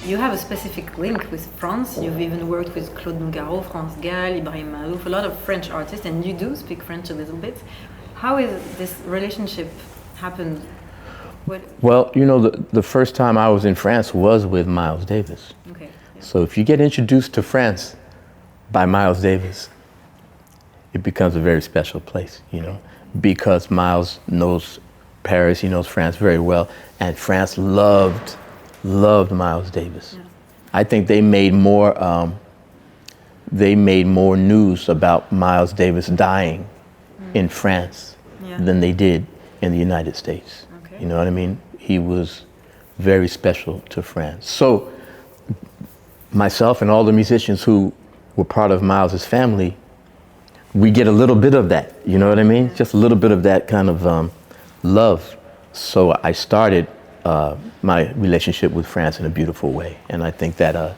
you have a specific link with France. You've even worked with Claude Nougaro, France Gall, Ibrahim Malouf, a lot of French artists, and you do speak French a little bit. How is this relationship happened? Well, you know, the first time I was in France was with Miles Davis. Okay. Yeah. So if you get introduced to France by Miles Davis, it becomes a very special place, you know, because Miles knows Paris, he knows France very well, and France loved Miles Davis. Yeah. I think they made more news about Miles Davis dying in France than they did in the United States. Okay. You know what I mean? He was very special to France. So myself and all the musicians who were part of Miles's family, we get a little bit of that, you know what I mean? Just a little bit of that kind of love. So I started my relationship with France in a beautiful way, and I think that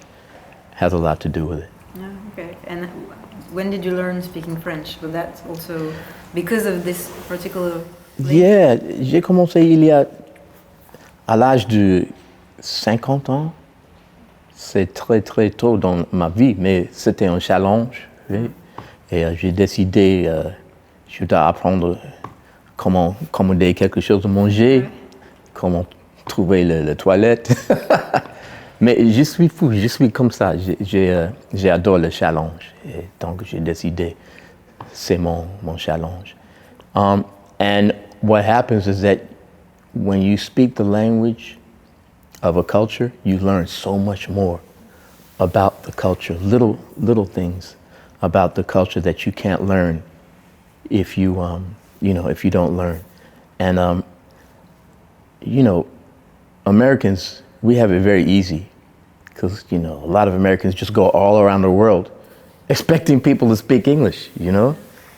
has a lot to do with it. Yeah, okay. And when did you learn speaking French? Was that also because of this particular link? Yeah, j'ai commencé à l'âge de 50 ans. C'est très très tôt dans ma vie, mais c'était un challenge. Oui. Et j'ai décidé, je dois apprendre comment commander quelque chose à manger, comment trouver la toilette. Mais je suis fou, je suis comme ça. J'adore le challenge. Et donc j'ai décidé, c'est mon challenge. And what happens is that when you speak the language of a culture, you learn so much more about the culture, little things about the culture that you can't learn if you if you don't learn. And you know, Americans, we have it very easy because a lot of Americans just go all around the world expecting people to speak English.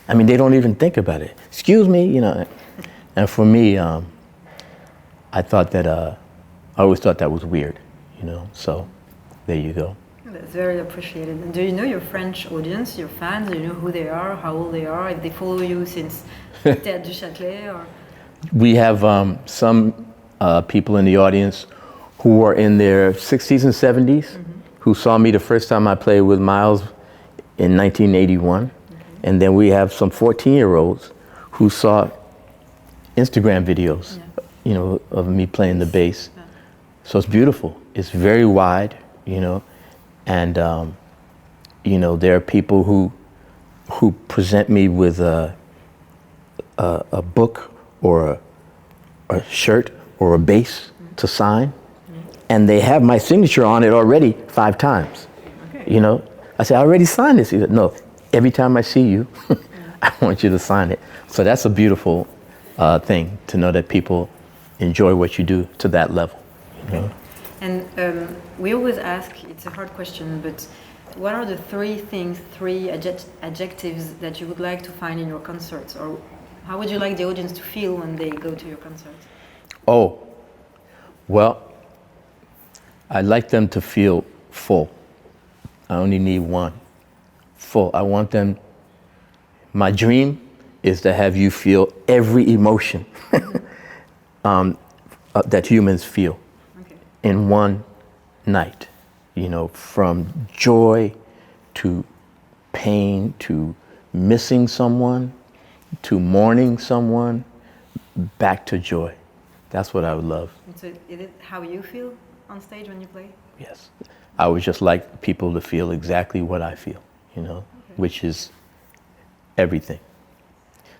I mean, they don't even think about it. Excuse me, And for me, I thought that I always thought that was weird, So there you go. That's very appreciated. And do you know your French audience, your fans? Do you know who they are, how old they are, if they follow you since Théâtre du Châtelet? Or? We have some people in the audience who are in their 60s and 70s, who saw me the first time I played with Miles in 1981. And then we have some 14-year-olds who saw Instagram videos, of me playing the bass. Yeah. So it's beautiful. It's very wide, and there are people who present me with a book or a shirt or a bass to sign, and they have my signature on it already 5 times. Okay. I said, I already signed this. He said, no, every time I see you, I want you to sign it. So that's a beautiful thing to know that people enjoy what you do to that level. Okay. And we always ask, it's a hard question, but what are the 3 adjectives that you would like to find in your concerts? Or how would you like the audience to feel when they go to your concert? Oh, well, I'd like them to feel full. I only need one. Full. I want them, my dream is to have you feel every emotion that humans feel in one night, from joy to pain to missing someone to mourning someone back to joy. That's what I would love. So is it how you feel on stage when you play? Yes. I would just like people to feel exactly what I feel, which is everything.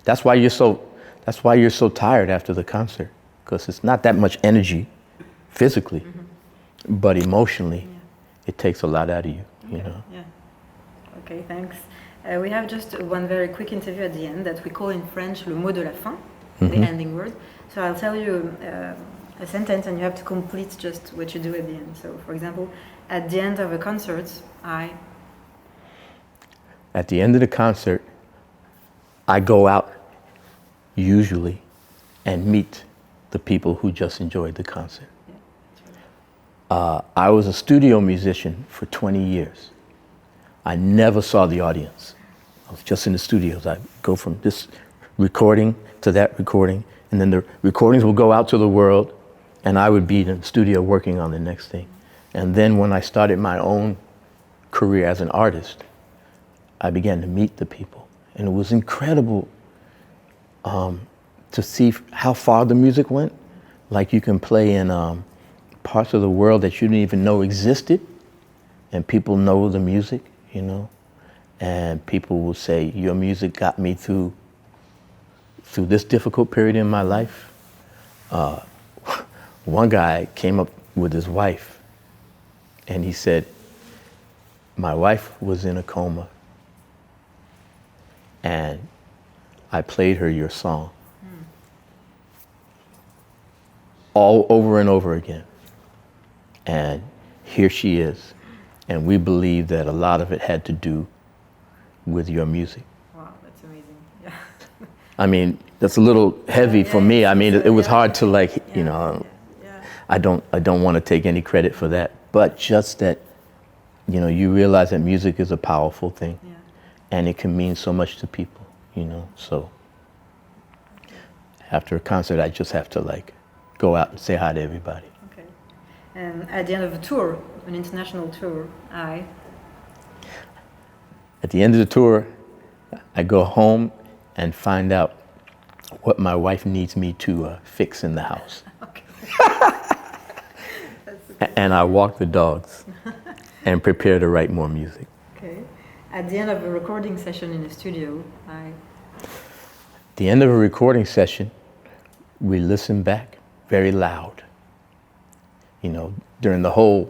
That's why you're so tired after the concert, because it's not that much energy physically, but emotionally, it takes a lot out of you, Yeah. Okay, thanks. We have just one very quick interview at the end that we call in French le mot de la fin, the ending word. So I'll tell you a sentence and you have to complete just what you do at the end. So, for example, at the end of a concert, At the end of the concert, I go out, usually, and meet the people who just enjoyed the concert. I was a studio musician for 20 years. I never saw the audience. I was just in the studios. I go from this recording to that recording, and then the recordings will go out to the world, and I would be in the studio working on the next thing. And then when I started my own career as an artist, I began to meet the people. And it was incredible to see how far the music went. Like you can play in parts of the world that you didn't even know existed, and people know the music, you know. And people will say, your music got me through this difficult period in my life. One guy came up with his wife, and he said, my wife was in a coma, and I played her your song all over and over again. And here she is. And we believe that a lot of it had to do with your music. Wow, that's amazing. Yeah. I mean, that's a little heavy for me. I mean, it was hard to you know, I don't want to take any credit for that, but just that, you know, you realize that music is a powerful thing, and it can mean so much to people, you know. So after a concert, I just have to like go out and say hi to everybody. Okay. And at the end of a tour, an international tour, at the end of the tour, I go home and find out what my wife needs me to fix in the house. Okay. And I walk the dogs and prepare to write more music. Okay. At the end of a recording session in the studio, At the end of a recording session, we listen back very loud. You know, during the whole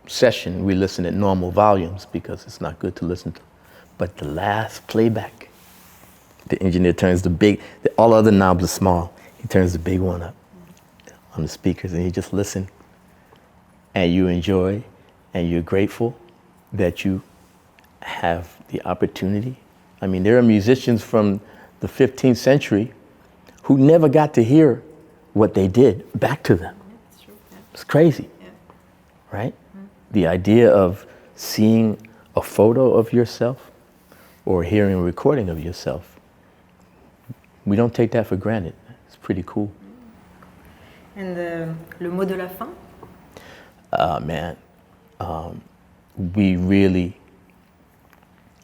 session, we listen at normal volumes because it's not good to listen to. But the last playback, the engineer turns all other knobs are small. He turns the big one up on the speakers, and you just listen, and you enjoy, and you're grateful that you have the opportunity. I mean, there are musicians from the 15th century who never got to hear what they did back to them. yeah, it's true. Yeah. It's crazy, right? The idea of seeing a photo of yourself or hearing a recording of yourself, we don't take that for granted. It's pretty cool. And le mot de la fin? Man, we really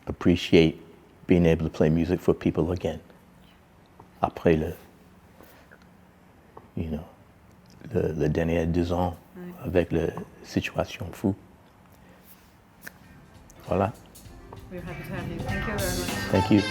appreciate being able to play music for people again. Après le dernier 2 ans avec la situation fou. Voilà. We're happy to have you. Thank you very much. Thank you.